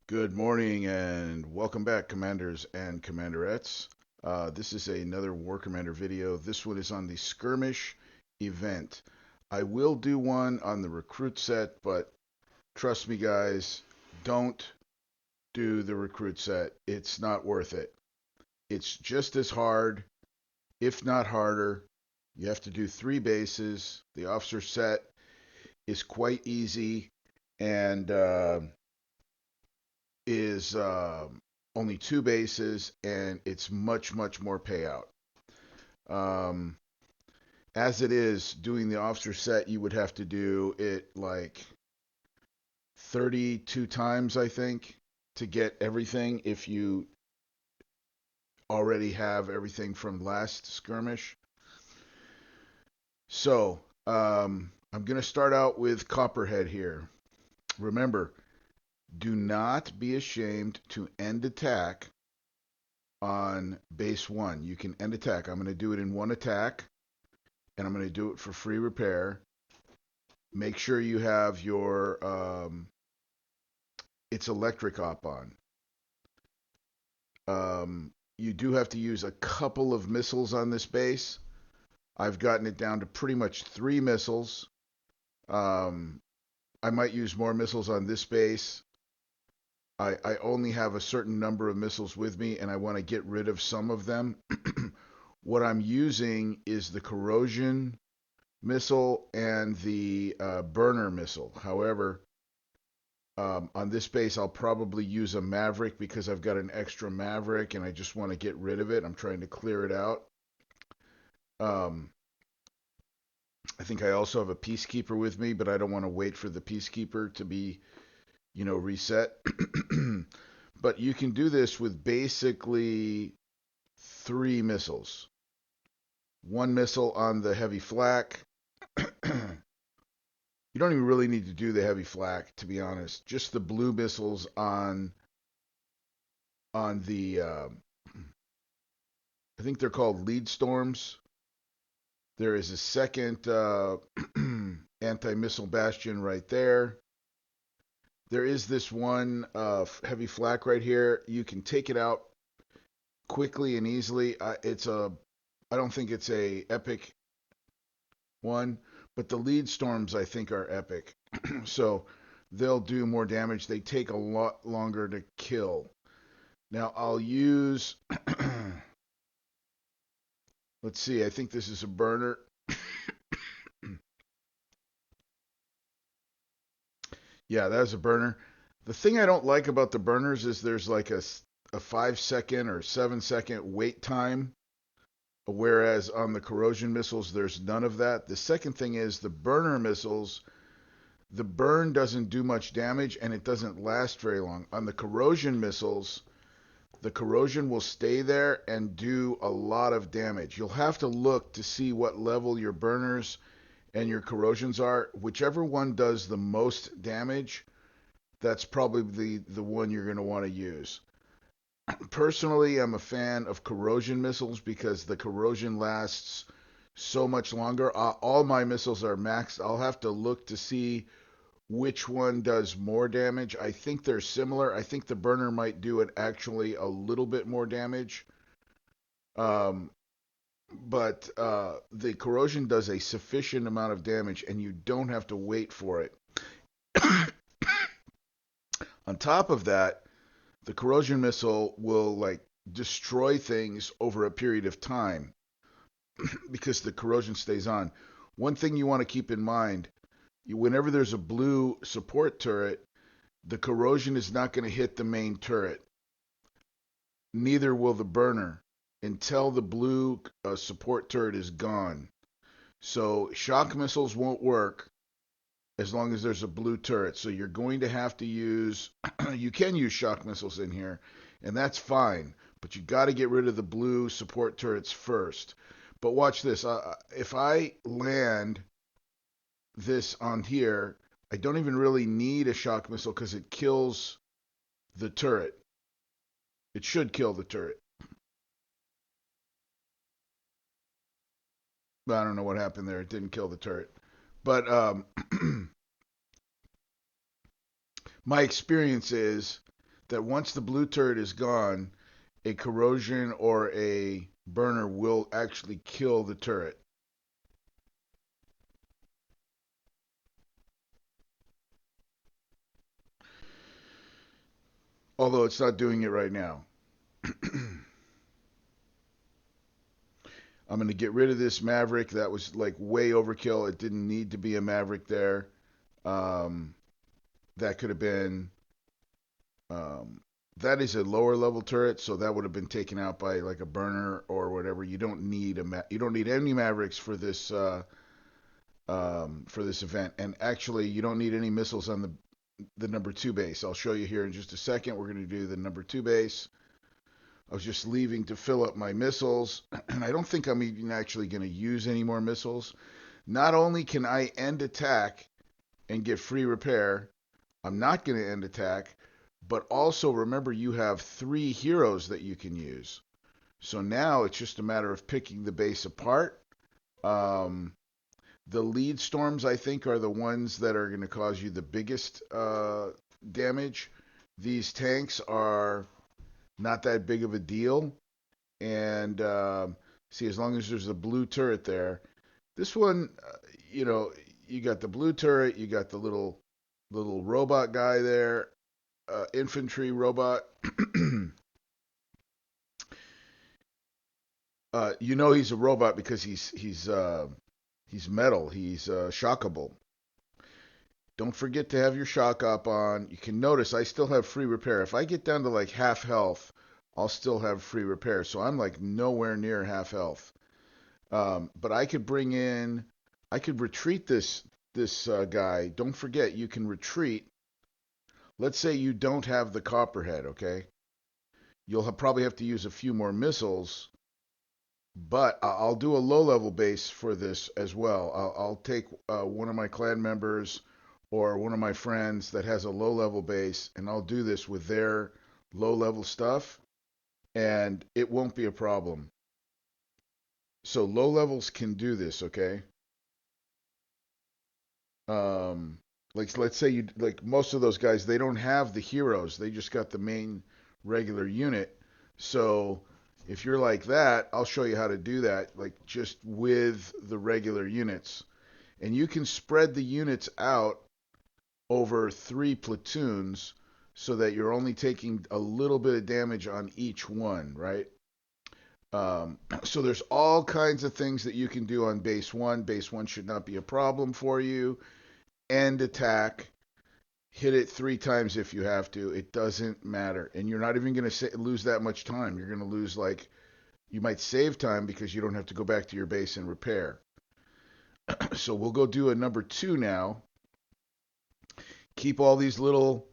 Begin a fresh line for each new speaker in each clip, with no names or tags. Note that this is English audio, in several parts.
Good morning and welcome back, Commanders and Commanderettes. This is another War Commander video. This one is on the Skirmish event. I will do one on the recruit set, but trust me, guys, don't do the recruit set. It's not worth it. It's just as hard, if not harder. You have to do 3 bases. The officer set is quite easy and is only 2 bases, and it's much, much more payout. Um, as it is, doing the officer set, you would have to do it like 32 times, I think, to get everything if you already have everything from last skirmish. So, I'm going to start out with Copperhead here. Remember, do not be ashamed to end attack on base 1. You can end attack. I'm going to do it in one attack, and I'm going to do it for free repair. Make sure you have your it's electric op on. You do have to use a couple of missiles on this base. I've gotten it down to pretty much 3 missiles. Um, I might use more missiles on this base. I only have a certain number of missiles with me, and I want to get rid of some of them. What I'm using is the corrosion missile and the burner missile. However, on this base, I'll probably use a Maverick because I've got an extra Maverick and I just want to get rid of it. I'm trying to clear it out. Um, I think I also have a Peacekeeper with me, but I don't want to wait for the Peacekeeper to be, reset. But you can do this with basically 3 missiles. 1 missile on the heavy flak. You don't even really need to do the heavy flak, to be honest. Just the blue missiles on the I think they're called lead storms. There is a second anti-missile bastion right there. There is this one heavy flak right here. You can take it out quickly and easily. I don't think it's a epic one, but the lead storms I think are epic. So they'll do more damage. They take a lot longer to kill. Now I'll use let's see, I think this is a burner. Yeah, that's a burner. The thing I don't like about the burners is there's like a 5 second or 7 second wait time, whereas on the corrosion missiles, there's none of that. The second thing is the burner missiles, the burn doesn't do much damage and it doesn't last very long. On the corrosion missiles, the corrosion will stay there and do a lot of damage. You'll have to look to see what level your burners and your corrosions are. Whichever one does the most damage, that's probably the one you're going to want to use. Personally, I'm a fan of corrosion missiles because the corrosion lasts so much longer. All my missiles are maxed. I'll have to look to see which one does more damage. I think they're similar. I think the burner might do it actually a little bit more damage. Um, but the corrosion does a sufficient amount of damage, and you don't have to wait for it. On top of that, the corrosion missile will like destroy things over a period of time because the corrosion stays on. One thing you want to keep in mind, whenever there's a blue support turret, the corrosion is not going to hit the main turret. Neither will the burner until the blue support turret is gone. So shock missiles won't work as long as there's a blue turret. So you're going to have to use, you can use shock missiles in here, and that's fine. But you got to get rid of the blue support turrets first. But watch this. If I land this on here, I don't even really need a shock missile because it kills the turret. It should kill the turret. But I don't know what happened there. It didn't kill the turret. But my experience is that once the blue turret is gone, a corrosion or a burner will actually kill the turret. Although it's not doing it right now. I'm going to get rid of this Maverick. That was like way overkill. It didn't need to be a Maverick there. Um, that could have been. Um, that is a lower level turret, so that would have been taken out by like a burner or whatever. You don't need you don't need any Mavericks for this event, and actually you don't need any missiles on the number two base. I'll show you here in just a second. We're going to do the number two base. I was just leaving to fill up my missiles, and I don't think I'm even actually going to use any more missiles. Not only can I end attack and get free repair, I'm not going to end attack, but also remember you have 3 heroes that you can use. So now it's just a matter of picking the base apart. Um, the lead storms, I think, are the ones that are going to cause you the biggest damage. These tanks are not that big of a deal. And see, as long as there's a blue turret there, this one, you know, you got the blue turret, you got the little robot guy there, infantry robot. You know he's a robot because he's metal. He's shockable. Don't forget to have your shock up on. You can notice I still have free repair. If I get down to like half health, I'll still have free repair. So I'm like nowhere near half health. But I could bring in, I could retreat this guy. Don't forget, you can retreat. Let's say you don't have the copperhead, okay? You'll probably have to use a few more missiles, but I'll do a low level base for this as well. I'll take one of my clan members or one of my friends that has a low level base, and I'll do this with their low level stuff, and it won't be a problem. So low levels can do this, okay? Um, like let's say you like most of those guys, they don't have the heroes; they just got the main regular unit. So if you're like that, I'll show you how to do that, like just with the regular units. And you can spread the units out over 3 platoons so that you're only taking a little bit of damage on each one, right? So there's all kinds of things that you can do on base one. Base one should not be a problem for you. End attack, hit it 3 times if you have to. It doesn't matter, and you're not even going to lose that much time. You're going to lose like you might save time because you don't have to go back to your base and repair. So we'll go do a number two now. Keep all these little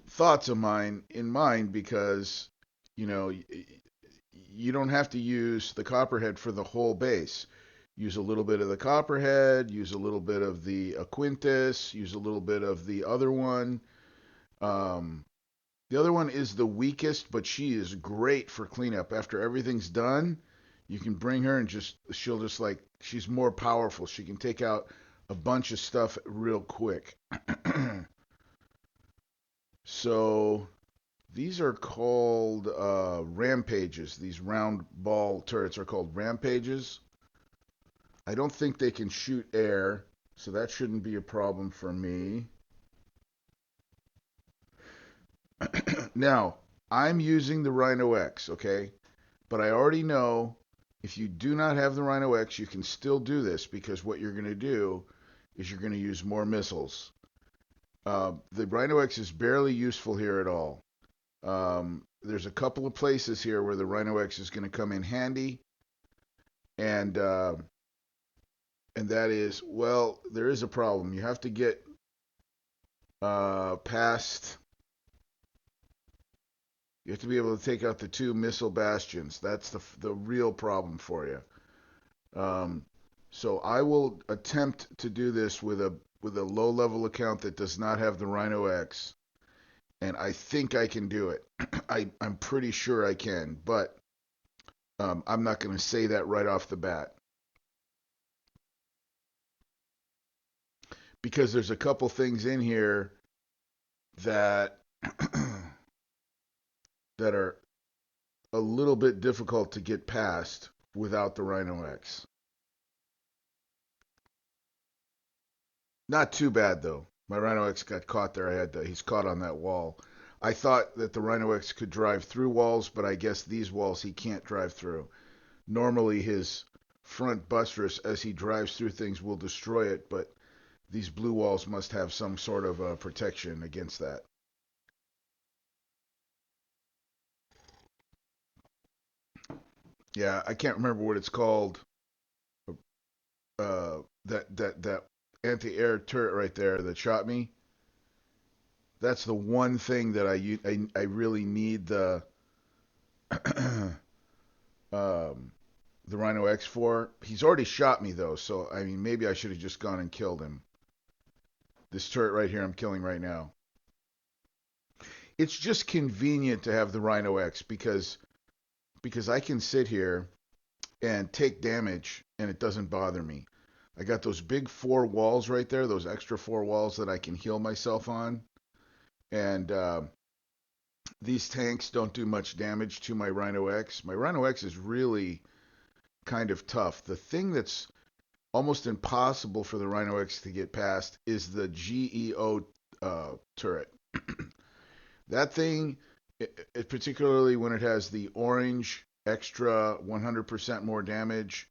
thoughts of mine in mind because you know you don't have to use the copperhead for the whole base. Use a little bit of the copperhead, use a little bit of the Aquintus, use a little bit of the other one. Um, the other one is the weakest, but she is great for cleanup. After everything's done, you can bring her and she'll just like, she's more powerful. She can take out a bunch of stuff real quick. So these are called rampages. These round ball turrets are called rampages. I don't think they can shoot air, so that shouldn't be a problem for me. Now, I'm using the Rhino X, okay? But I already know if you do not have the Rhino X, you can still do this because what you're going to do is you're going to use more missiles. The Rhino X is barely useful here at all. There's a couple of places here where the Rhino X is going to come in handy, and that is, well, there is a problem. You have to get past. You have to be able to take out the 2 missile bastions. That's the real problem for you. Um, so I will attempt to do this with a low level account that does not have the Rhino X, and I think I can do it. I'm pretty sure I can, but I'm not going to say that right off the bat because there's a couple things in here that that are a little bit difficult to get past without the Rhino X. Not too bad though. My Rhino X got caught there. He's caught on that wall. I thought that the Rhino X could drive through walls, but I guess these walls he can't drive through. Normally his front buttress, as he drives through things, will destroy it, but these blue walls must have some sort of protection against that. Yeah, I can't remember what it's called. That anti-air turret right there that shot me. That's the one thing that I really need um, the Rhino X for. He's already shot me though, so I mean maybe I should have just gone and killed him. This turret right here I'm killing right now. It's just convenient to have the Rhino X because I can sit here and take damage and it doesn't bother me. I got those big four walls right there, those extra four walls that I can heal myself on, and these tanks don't do much damage to my Rhino X. My Rhino X is really kind of tough. The thing that's almost impossible for the Rhino X to get past is the GEO turret. That thing, particularly when it has the orange extra 100% more damage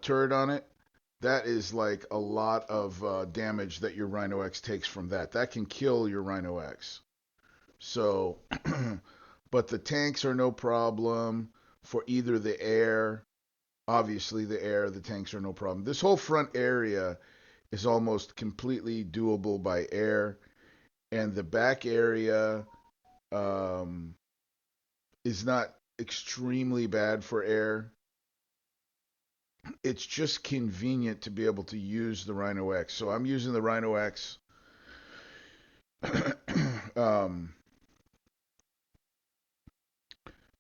turret on it, that is like a lot of damage that your Rhino X takes from that. That can kill your Rhino X. So, but the tanks are no problem for either the air. Obviously, the tanks are no problem. This whole front area is almost completely doable by air, and the back area um, is not extremely bad for air. It's just convenient to be able to use the Rhino X. So I'm using the Rhino X. um,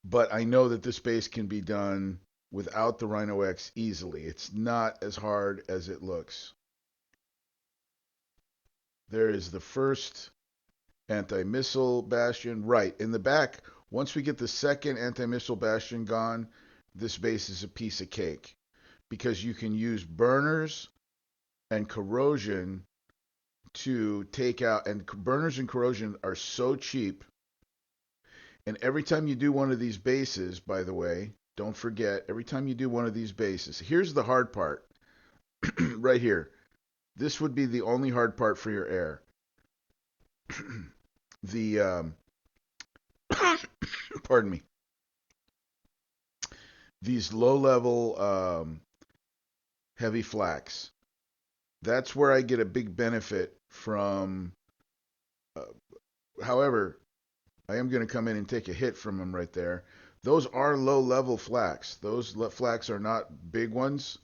but I know that this base can be done without the Rhino X easily. It's not as hard as it looks. There is the first anti-missile bastion. Right, in the back, once we get the second anti-missile bastion gone, this base is a piece of cake. Because you can use burners and corrosion to take out, and burners and corrosion are so cheap. And every time you do one of these bases, by the way, don't forget, every time you do one of these bases, here's the hard part right here. This would be the only hard part for your air. the pardon me. These low level heavy flaks. That's where I get a big benefit from. Uh, However, I am going to come in and take a hit from them right there. Those are low level flaks. Those flaks are not big ones.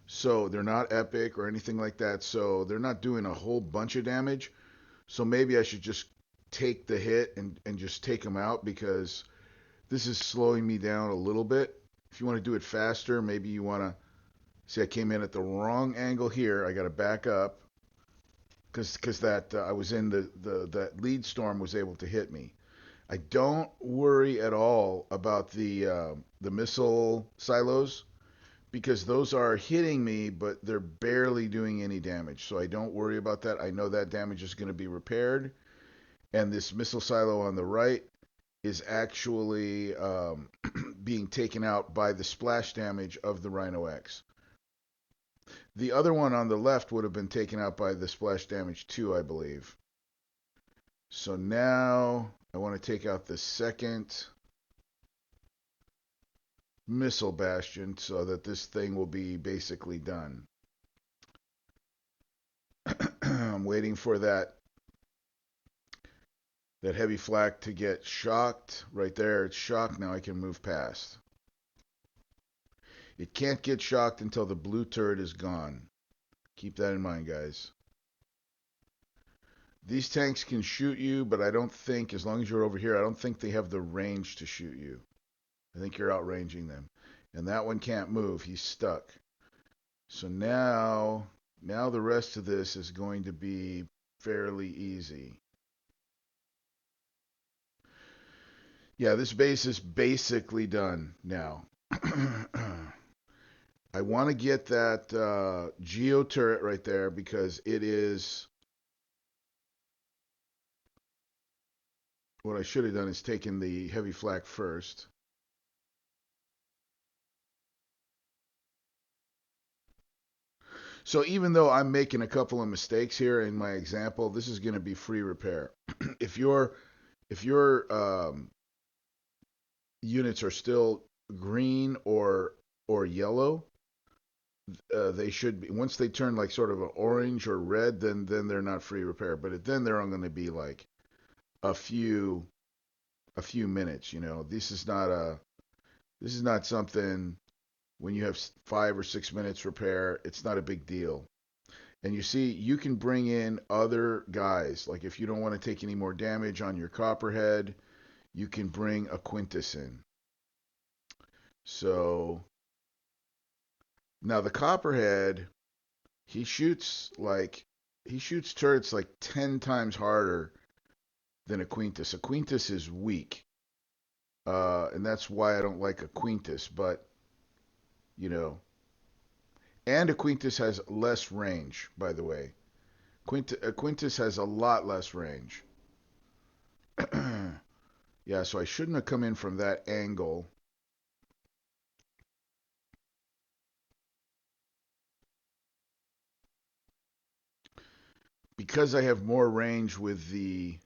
So they're not epic or anything like that. So they're not doing a whole bunch of damage. So maybe I should just take the hit and just take them out because this is slowing me down a little bit. If you want to do it faster, maybe you want to see I came in at the wrong angle here. I got to back up because that I was in that lead storm was able to hit me. I don't worry at all about the missile silos because those are hitting me, but they're barely doing any damage. So I don't worry about that. I know that damage is going to be repaired, and this missile silo on the right is actually being taken out by the splash damage of the Rhino X. The other one on the left would have been taken out by the splash damage too, I believe. So now I want to take out the second missile bastion so that this thing will be basically done. I'm waiting for that heavy flak to get shocked. Right there, it's shocked. Now I can move past. It can't get shocked until the blue turret is gone. Keep that in mind, guys. These tanks can shoot you, but I don't think, as long as you're over here, I don't think they have the range to shoot you. I think you're outranging them. And that one can't move. He's stuck. So now the rest of this is going to be fairly easy. Yeah, this base is basically done now. I want to get that geo turret right there because it is what I should have done is taken the heavy flak first. So even though I'm making a couple of mistakes here in my example, this is going to be free repair. if your units are still green or yellow, they should be once they turn like sort of an orange or red, then they're not free repair. But then they're only going to be like a few a few minutes. This is not something when you have 5 or 6 minutes repair. It's not a big deal. And you see, you can bring in other guys. Like if you don't want to take any more damage on your copperhead, you can bring a Quintus in. So now the copperhead, he shoots like he shoots turrets like 10 times harder than a Quintus. A Quintus is weak. And that's why I don't like a Quintus, but you know, and a Quintus has less range, by the way. A Quintus has a lot less range. Yeah, so I shouldn't have come in from that angle. Because I have more range with the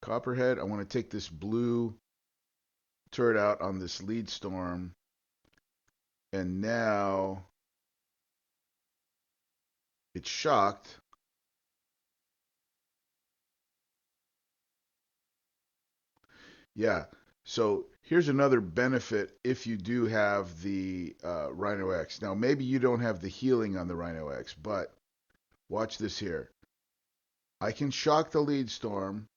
Copperhead, I want to take this blue turret out on this lead storm. And now it's shocked. Yeah. So here's another benefit if you do have the Rhino X. Now, maybe you don't have the healing on the Rhino X, but watch this here. I can shock the lead storm,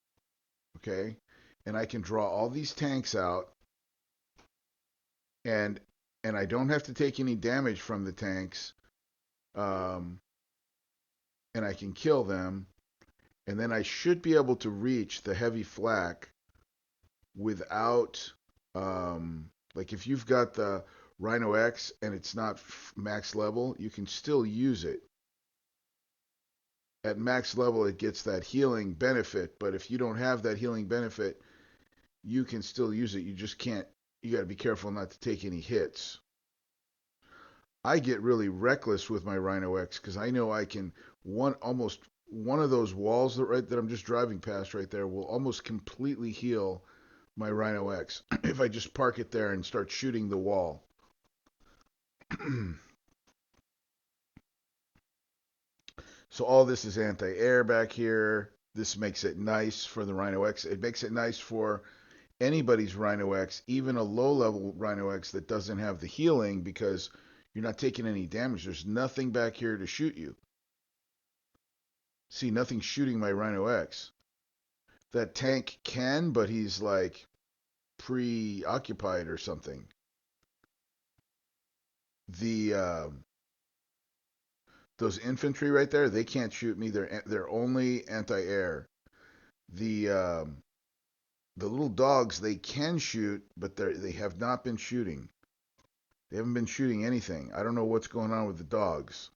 okay? And I can draw all these tanks out, and I don't have to take any damage from the tanks, um, and I can kill them, and then I should be able to reach the heavy flak without, like if you've got the Rhino X and it's not max level, you can still use it. At max level, it gets that healing benefit, but if you don't have that healing benefit, you can still use it. You just can't, you got to be careful not to take any hits. I get really reckless with my Rhino X because I know I can almost one of those walls that I'm just driving past right there will almost completely heal my Rhino X if I just park it there and start shooting the wall. So all this is anti-air back here. This makes it nice for the Rhino X. It makes it nice for anybody's Rhino X, even a low-level Rhino X that doesn't have the healing because you're not taking any damage. There's nothing back here to shoot you. See, nothing shooting my Rhino X. That tank can, but he's like preoccupied or something. The those infantry right there, they can't shoot me. They're only anti-air. The the little dogs they can shoot, but they have not been shooting. They haven't been shooting anything. I don't know what's going on with the dogs.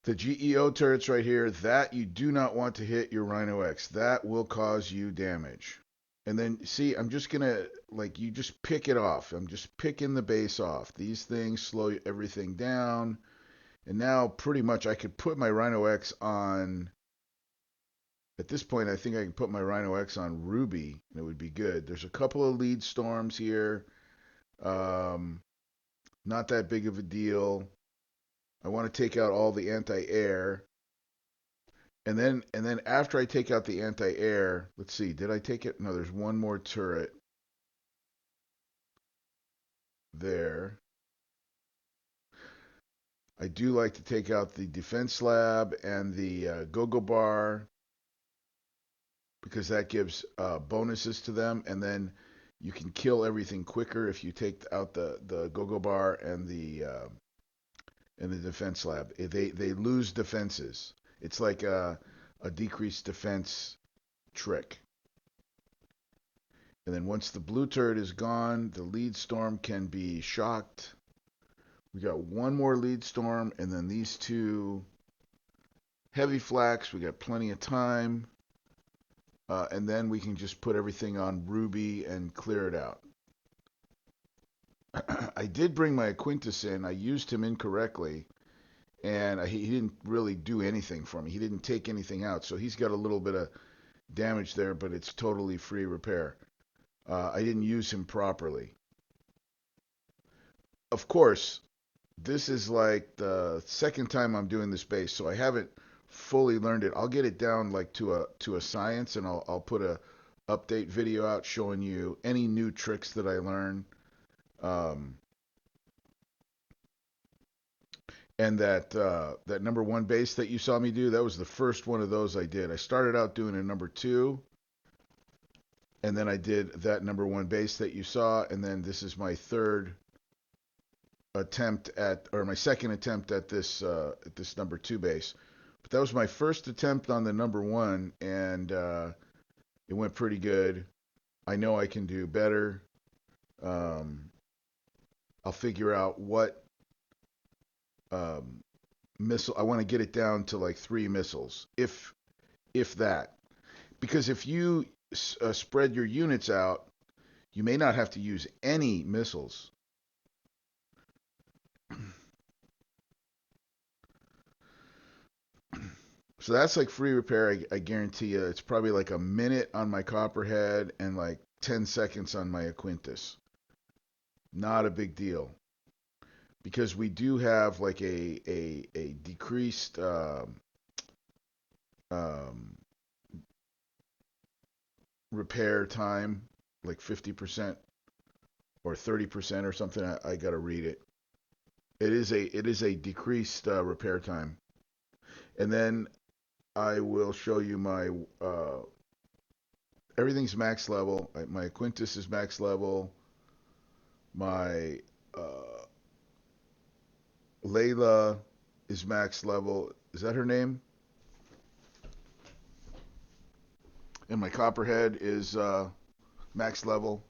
The GEO turrets right here, that you do not want to hit your Rhino X. That will cause you damage. And then, see, I'm just going to, like, you just pick it off. I'm just picking the base off. These things slow everything down. And now, pretty much, I could put my Rhino X on, at this point, I think I can put my Rhino X on Ruby, and it would be good. There's a couple of lead storms here. Um, Not that big of a deal. I want to take out all the anti-air. And then after I take out the anti-air, let's see, did I take it? No, there's one more turret there. I do like to take out the defense lab and the go-go bar because that gives bonuses to them, and then you can kill everything quicker if you take out the go-go bar and the defense lab. They lose defenses. It's like a decreased defense trick. And then once the blue turret is gone, the lead storm can be shocked. We got one more lead storm, and then these two heavy flaks. We got plenty of time. And then we can just put everything on Ruby and clear it out. I did bring my Aquintus in. I used him incorrectly, and he didn't really do anything for me. He didn't take anything out, so he's got a little bit of damage there, but it's totally free repair. I didn't use him properly. Of course, this is like the second time I'm doing this base, so I haven't fully learned it. I'll get it down like to a science, and I'll put a update video out showing you any new tricks that I learn. And that number one base that you saw me do, that was the first one of those I did. I started out doing a number two, and then I did that number one base that you saw, and then this is my third attempt at, or my second attempt at this number two base. But that was my first attempt on the number one, and it went pretty good. I know I can do better. I'll figure out what missile. I want to get it down to like 3 missiles, if that. Because if you spread your units out, you may not have to use any missiles. So that's like free repair. I guarantee you. It's probably like a minute on my Copperhead and like 10 seconds on my Aquintus. Not a big deal. Because we do have like a decreased repair time, like 50% or 30% or something. I got to read it. It is a decreased repair time. And then I will show you my everything's max level. My Aquintus is max level. My Layla is max level. Is that her name? And my Copperhead is max level.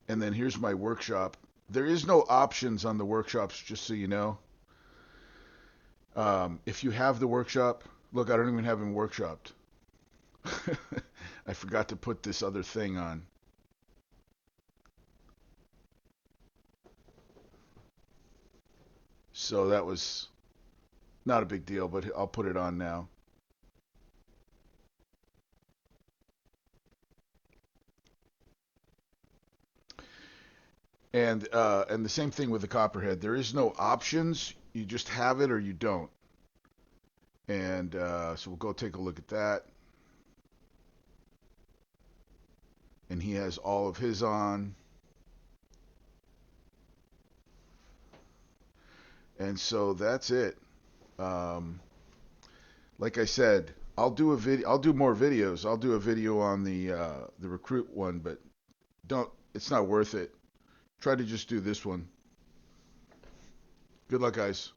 And then here's my workshop. There is no options on the workshops, just so you know. If you have the workshop, look, I don't even have him workshopped. I forgot to put this other thing on. So that was not a big deal, but I'll put it on now. And the same thing with the Copperhead. There is no options. You just have it or you don't. And so we'll go take a look at that. And he has all of his on. And so that's it. Like I said, I'll do a video. I'll do more videos. I'll do a video on the recruit one, but don't. It's not worth it. Try to just do this one. Good luck, guys.